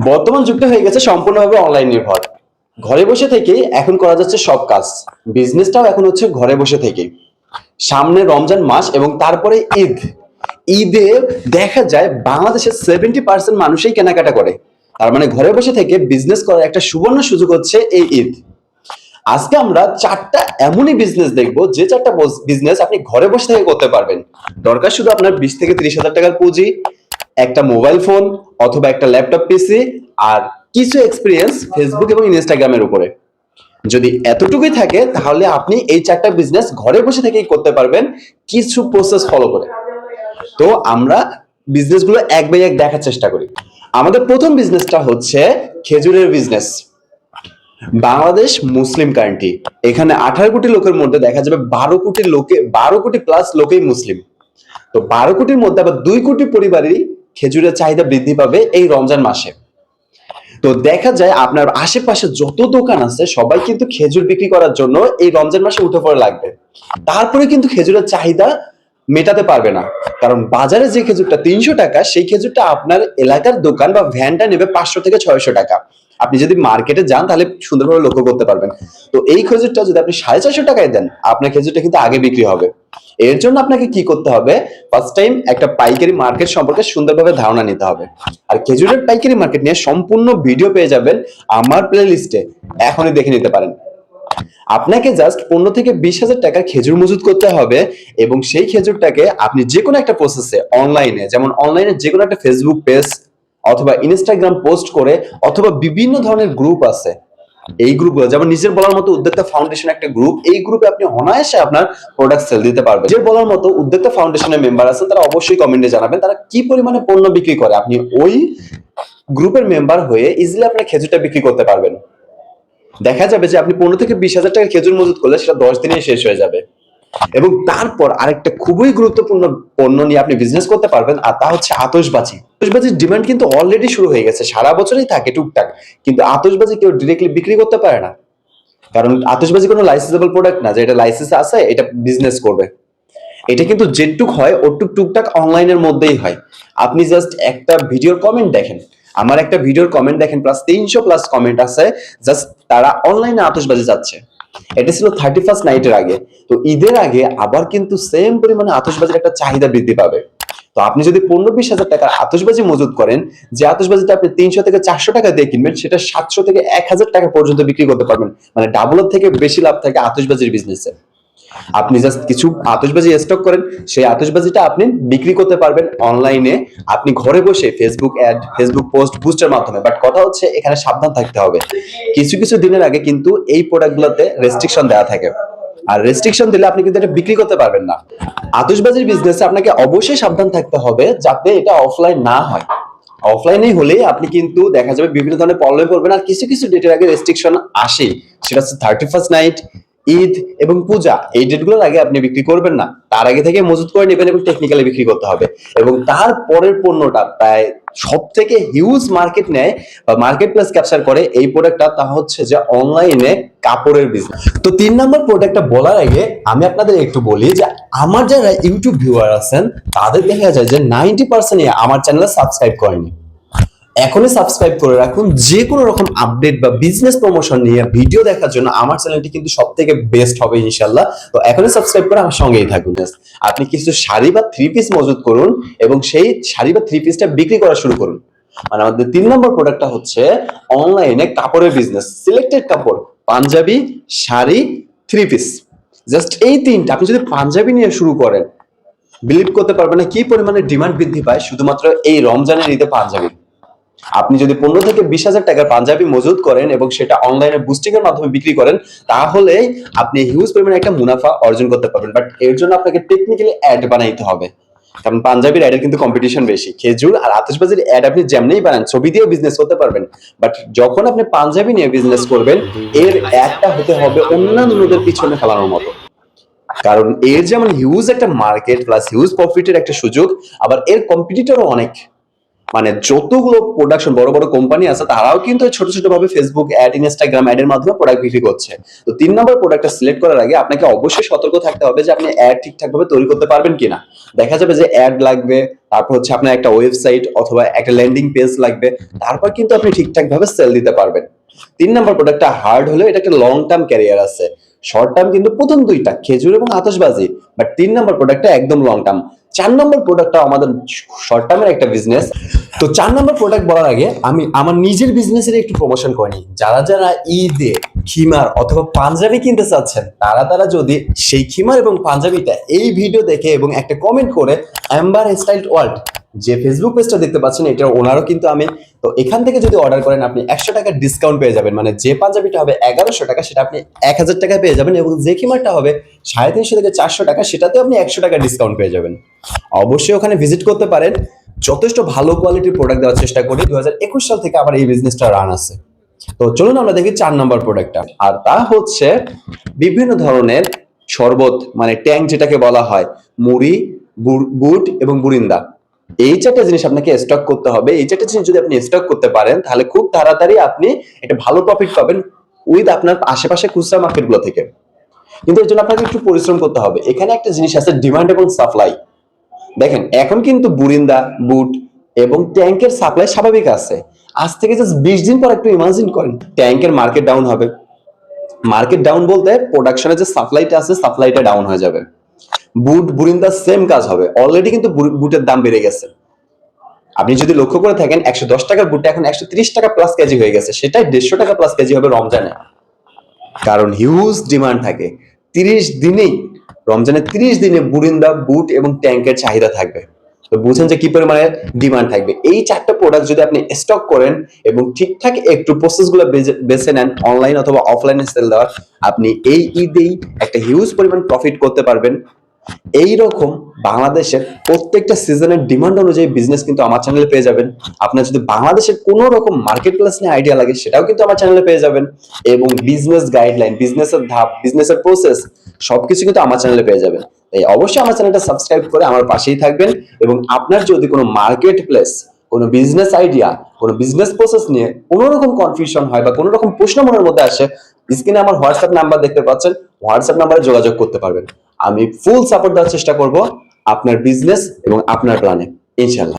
বর্তমান যুগটা হয়ে গেছে সম্পূর্ণভাবে অনলাইন নির্ভর। ঘরে বসে থেকেই এখন করা যাচ্ছে সব কাজ। বিজনেসটাও এখন হচ্ছে ঘরে বসে থেকেই। সামনে রমজান মাস এবং তারপরে ঈদ। ঈদে দেখা যায় বাংলাদেশের 70% মানুষই কেনাকাটা করে। তার মানে ঘরে বসে থেকে বিজনেস করার একটা সুবর্ণ সুযোগ হচ্ছে এই ঈদ। আজকে আমরা চারটা এমনই বিজনেস দেখবো যে চারটা বিজনেস আপনি ঘরে বসে থেকে করতে পারবেন। দরকার শুধু আপনার 20 থেকে 30 হাজার টাকার পুঁজি, একটা মোবাইল ফোন অথবা একটা ল্যাপটপ পিসি, আর কিছু এক্সপিরিয়েন্স ফেসবুক এবং ইনস্টাগ্রামের উপরে। যদি এতটুকুই থাকে তাহলে আপনি এই চারটা বিজনেস ঘরে বসে থেকেই করতে পারবেন কিছু প্রসেস ফলো করে। তো আমরা বিজনেসগুলো এক বাই এক দেখার চেষ্টা করি। আমাদের প্রথম বিজনেসটা হচ্ছে খেজুরের বিজনেস। বাংলাদেশ মুসলিম কান্ট্রি, এখানে 18 কোটি লোকের মধ্যে দেখা যাবে 12 কোটি প্লাস লোকেই মুসলিম। তো 12 কোটির মধ্যে আবার 2 কোটি পরিবারই খেজুরের চাহিদা বৃদ্ধি পাবে এই রমজান মাসে। তো দেখা যায় আপনার আশেপাশে যত দোকান আছে সবাই কিন্তু খেজুর বিক্রি করার জন্য এই রমজান মাসে উঠে পড়ে লাগবে। তারপরে কিন্তু খেজুরের চাহিদা মেটাতে পারবে না, কারণ বাজারে যে খেজুরটা 300 টাকা সেই খেজুরটা আপনার এলাকার দোকান বা ভ্যানটা নেবে 500 থেকে 600 টাকা। আপনি যদি মার্কেটে যান তাহলে সুন্দরভাবে লক্ষ্য করতে পারবেন। তো এই খেজুরটা যদি আপনি 450 টাকায় দেন, আপনার খেজুরটা কিন্তু আগে বিক্রি হবে। এর জন্য আপনাকে কি করতে হবে, ফার্স্ট টাইম একটা পাইকারি মার্কেট সম্পর্কে সুন্দরভাবে ধারণা নিতে হবে। আর খেজুরের পাইকারি মার্কেট নিয়ে সম্পূর্ণ ভিডিও পেয়ে যাবেন আমার প্লে লিস্টে, এখনই দেখে নিতে পারেন। আপনাকে জাস্ট 15 থেকে 20 হাজার টাকার খেজুর মজুত করতে হবে এবং সেই খেজুরটাকে আপনি যে কোনো একটা প্রসেসে অনলাইনে, যেমন অনলাইনে যে কোনো একটা ফেসবুক পেজ অথবা ইনস্টাগ্রাম পোস্ট করে, অথবা বিভিন্ন ধরনের গ্রুপ আছে, এই গ্রুপগুলো যেমন নিজের বলার মতো উদ্যোক্তা ফাউন্ডেশন একটা গ্রুপ, এই গ্রুপে আপনি অনায়াসে আপনার প্রোডাক্ট সেল দিতে পারবেন। নিজের বলার মতো উদ্যোক্তা ফাউন্ডেশনের মেম্বার আছেন, তারা অবশ্যই কমেন্টে জানাবেন তারা কি পরিমাণে পণ্য বিক্রি করে। আপনি ওই গ্রুপের মেম্বার হয়ে ইজিলি আপনার খেজুরটা বিক্রি করতে পারবেন। দেখা যাবে যে আপনি 15 থেকে 20 হাজার টাকার খেজুর মজুত করলে সেটা 10 দিনেই শেষ হয়ে যাবে। এবং তারপর আরেকটা খুবই গুরুত্বপূর্ণ পণ্য নিয়ে আপনি বিজনেস করতে পারবেন, আর তা হচ্ছে আতশবাজি। আতশবাজির ডিমান্ড কিন্তু অলরেডি শুরু হয়ে গেছে, সারা বছরই থাকে টুকটাক, কিন্তু আতশবাজি কেউ ডিরেক্টলি বিক্রি করতে পারে না, কারণ আতশবাজি কোনো লাইসেন্সেবল প্রোডাক্ট না যে এটা লাইসেন্স আছে এটা বিজনেস করবে। এটা কিন্তু যেটুক হয় ওটুক টুকটাক অনলাইনের মধ্যেই হয়। আপনি জাস্ট একটা ভিডিওর কমেন্ট দেখেন, আমার একটা ভিডিওর কমেন্ট দেখেন, প্লাস 300 প্লাস কমেন্ট আছে, জাস্ট তারা অনলাইনে আতশবাজি যাচ্ছে। এটা ছিল 31st নাইটের আগে। তো ঈদের আগে আবার কিন্তু সেম পরিমাণে আতশবাজির একটা চাহিদা বৃদ্ধি পাবে। তো আপনি যদি 15-20 হাজার টাকার আতশবাজি মজুত করেন, যে আতশবাজিটা আপনি 300 থেকে 400 টাকা দিয়ে কিনবেন সেটা 700 থেকে 1000 টাকা পর্যন্ত বিক্রি করতে পারবেন। মানে ডাবলের থেকে বেশি লাভ থাকে আতশবাজির বিজনেসে। আপনি জাস্ট কিছু আতশবাজি স্টক করেন, সেই আতশবাজিটা আপনি বিক্রি করতে পারবেন অনলাইনে, আপনি ঘরে বসে ফেসবুক অ্যাড, ফেসবুক পোস্ট, বুস্টের মাধ্যমে। বাট কথা হচ্ছে এখানে সাবধান থাকতে হবে, কিছু কিছু দিনের আগে কিন্তু এই প্রোডাক্টগুলোতে রেস্ট্রিকশন দেওয়া থাকে, আর রেস্ট্রিকশন দিলে আপনি কিন্তু এটা বিক্রি করতে পারবেন না। আতশবাজির বিজনেসে আপনাকে অবশ্যই সাবধান থাকতে হবে যাতে এটা অফলাইন না হয়। অফলাইনেই হলে আপনি কিন্তু দেখা যাবে বিভিন্ন ধরনের প্রবলেমে পড়বেন। আর কিছু কিছু ডেটের আগে রেস্ট্রিকশন আসে, সেটা হচ্ছে 31st নাইট, ঈদ এবং পূজা, এই ডেটগুলোর আগে আপনি বিক্রি করবেন না, তার আগে থেকে মজুত করে নেবেন এবং টেকনিক্যালি বিক্রি করতে হবে। এবং তার পরের পণ্যটা প্রায় সব থেকে হিউজ মার্কেট নেয় বা মার্কেট প্লেস ক্যাপচার করে এই প্রোডাক্টটা, তা হচ্ছে যে অনলাইনে কাপড়ের বিজনেস। তো 3 নম্বর প্রোডাক্টটা বলার আগে আমি আপনাদের একটু বলি যে আমার যারা ইউটিউব ভিউয়ার আছেন তাদের দেখা যায় যে 90% আমার চ্যানেলে সাবস্ক্রাইব করেনি। এখনই সাবস্ক্রাইব করে রাখুন, যে কোনো রকম আপডেট বা বিজনেস প্রমোশন নিয়ে ভিডিও দেখার জন্য আমার চ্যানেলটি কিন্তু সব থেকে বেস্ট হবে ইনশাল্লাহ। তো এখনই সাবস্ক্রাইব করে আমার সঙ্গেই থাকুন। আপনি কিছু শাড়ি বা 3 পিস মজুত করুন এবং সেই শাড়ি বা 3 পিসটা বিক্রি করা শুরু করুন। মানে আমাদের 3 নম্বর প্রোডাক্টটা হচ্ছে অনলাইনে কাপড়ের বিজনেস। সিলেক্টেড কাপড়, পাঞ্জাবি, শাড়ি, 3 পিস, জাস্ট এই তিনটা। আপনি যদি পাঞ্জাবি নিয়ে শুরু করেন, বিলিভ করতে পারবেন না কি পরিমাণে ডিমান্ড বৃদ্ধি পায় শুধুমাত্র এই রমজানের ঈদে পাঞ্জাবি। আপনি যদি 15 থেকে 20 হাজার টাকার পাঞ্জাবি মজুত করেন এবং সেটা অনলাইনে বুস্টিং এর মাধ্যমে বিক্রি করেন, তাহলে আপনি হিউজ পরিমাণে একটা মুনাফা অর্জন করতে পারবেন। বাট এর জন্য আপনাকে টেকনিক্যালি অ্যাড বানাইতে হবে, কারণ পাঞ্জাবির অ্যাডের কিন্তু কম্পিটিশন বেশি। খেজুর আর আতশবাজির অ্যাড আপনি যেমনিই বানান, ছবি দিয়েও বিজনেস করতে পারবেন, বাট যখন আপনি পাঞ্জাবি নিয়ে বিজনেস করবেন এর অ্যাডটা হতে হবে অন্যান্যদের পিছনে ফেলানোর মতো, কারণ এর যেমন হিউজ একটা মার্কেট প্লাস হিউজ প্রফিটের একটা সুযোগ, আবার এর কম্পিটিটরও অনেক। মানে যতগুলো প্রোডাকশন বড় বড় কোম্পানি আছে তারাও কিন্তু ছোট ছোট ভাবে ফেসবুক অ্যাড, ইনস্টাগ্রাম অ্যাড এর মাধ্যমে প্রোডাক্ট বিক্রি করছে। তো 3 নম্বর প্রোডাক্টটা সিলেক্ট করার আগে আপনাকে অবশ্যই সতর্ক থাকতে হবে যে আপনি অ্যাড ঠিকঠাক ভাবে তৈরি করতে পারবেন কিনা। দেখা যাবে যে অ্যাড লাগবে, তারপর হচ্ছে আপনার একটা ওয়েবসাইট অথবা একটা ল্যান্ডিং পেজ লাগবে, তারপর কিন্তু আপনি ঠিকঠাক ভাবে সেল দিতে পারবেন। 3 নম্বর প্রোডাক্টটা হার্ড হলে এটা একটা লং টার্ম ক্যারিয়ার আছে। শর্ট টার্ম কিন্তু প্রথম দুইটা খেজুর এবং আতশবাজি, বাট 3 নম্বর প্রোডাক্টটা একদম লং টার্ম। 4 নম্বর প্রোডাক্টটা আমাদের শর্ট টার্মের একটা বিজনেস। তো 4 নম্বর প্রোডাক্ট বলার আগে আমি আমার নিজের বিজনেসের একটু প্রমোশন করে নিই। যারা যারা ঈদে খিমার অথবা পাঞ্জাবি কিনতে চাচ্ছেন তারা যদি সেই খিমার এবং পাঞ্জাবিটা এই ভিডিও দেখে এবং একটা কমেন্ট করে অ্যাম্বার স্টাইল ওয়ার্ল্ড যে ফেসবুক পেজটা দেখতে পাচ্ছেন এটা ওনারও কিন্তু আমি, তো এখান থেকে যদি অর্ডার করেন আপনি 100 টাকার ডিসকাউন্ট পেয়ে যাবেন। মানে যে পাঞ্জাবিটা হবে 1100 টাকা সেটা আপনি 1000 টাকায় পেয়ে যাবেন, এবং যে খিমারটা হবে 350 থেকে 400 টাকা সেটাতেও আপনি 100 টাকা ডিসকাউন্ট পেয়ে যাবেন। অবশ্যই ওখানে ভিজিট করতে পারেন। যথেষ্ট ভালো কোয়ালিটির প্রোডাক্ট দেওয়ার চেষ্টা করি। 2021 সাল থেকে আমার এই বিজনেসটা রান আছে। তো চলুন আমরা দেখি 4 নম্বর প্রোডাক্টটা, আর তা হচ্ছে বিভিন্ন ধরনের শরবত, মানে ট্যাঙ্ক যেটাকে বলা হয়, মুড়ি, বুট এবং বুরিন্দা। এই 4টা জিনিস আপনাকে স্টক করতে হবে। এই 4টা জিনিস যদি আপনি স্টক করতে পারেন তাহলে খুব তাড়াতাড়ি আপনি একটা ভালো প্রফিট পাবেন উইথ আপনার আশেপাশে খুচরা মার্কেটগুলো থেকে। কিন্তু এর জন্য আপনাকে একটু পরিশ্রম করতে হবে। এখানে একটা জিনিস আছে, ডিমান্ড এবং সাপ্লাই। দেখেন এখন কিন্তু বুরিন্দা, বুট এবং ট্যাঙ্কের সাপ্লাই স্বাভাবিক আছে। আজ থেকে জাস্ট 20 দিন পর একটু ইমাজিন করেন ট্যাঙ্কের মার্কেট ডাউন হবে। মার্কেট ডাউন বলতে প্রোডাকশনের যে সাপ্লাইটা আছে সাপ্লাইটা ডাউন হয়ে যাবে। বুট বুরিন্দা সেম কাজ হবে। অলরেডি কিন্তু বুটের দাম বেড়ে গেছে। আপনি যদি লক্ষ্য করে থাকেন 110 টাকার বুটটা এখন 130 টাকা প্লাস কেজি হয়ে গেছে, সেটাই 150 টাকা প্লাস কেজি হবে রমজানে। কারণ হিউজ ডিমান্ড থাকে। 30 দিনেই, রমজানের 30 দিনে বুরিন্দা, বুট এবং ট্যাঙ্কের চাহিদা থাকবে। তো বুঝেন যে কি পরিমাণে ডিমান্ড থাকবে। এই 4টা প্রোডাক্ট যদি আপনি স্টক করেন এবং ঠিকঠাক একটু প্রসেসগুলো বেছে নেন অনলাইন অথবা অফলাইনে সেল দেওয়ার, আপনি এই ঈদেই একটা হিউজ পরিমাণ প্রফিট করতে পারবেন। এই রকম বাংলাদেশের প্রত্যেকটা সিজনের ডিমান্ড অনুযায়ী বিজনেস কিন্তু আমার চ্যানেলে পেয়ে যাবেন। আপনার যদি বাংলাদেশের কোনো রকম মার্কেট প্লেস নিয়ে আইডিয়া লাগে সেটাও কিন্তু আমার চ্যানেলে পেয়ে যাবেন, এবং বিজনেস গাইডলাইন, বিজনেসের ধাপ, বিজনেসের প্রসেস সবকিছু কিন্তু আমার চ্যানেলে পেয়ে যাবেন। তাই অবশ্যই আমার চ্যানেলটা সাবস্ক্রাইব করে আমার পাশেই থাকবেন। এবং আপনার যদি কোনো মার্কেট প্লেস, কোনো বিজনেস আইডিয়া, কোনো বিজনেস প্রসেস নিয়ে কোনো রকম কনফিউশন হয় বা কোনো রকম প্রশ্ন মনের মধ্যে আসে, স্ক্রিনে আমার হোয়াটসঅ্যাপ নাম্বার দেখতে পাচ্ছেন, হোয়াটসঅ্যাপ নাম্বারে যোগাযোগ করতে পারবেন। আমি ফুল সাপোর্ট দেওয়ার চেষ্টা করব আপনার বিজনেস এবং আপনার প্ল্যানে, ইনশাআল্লাহ।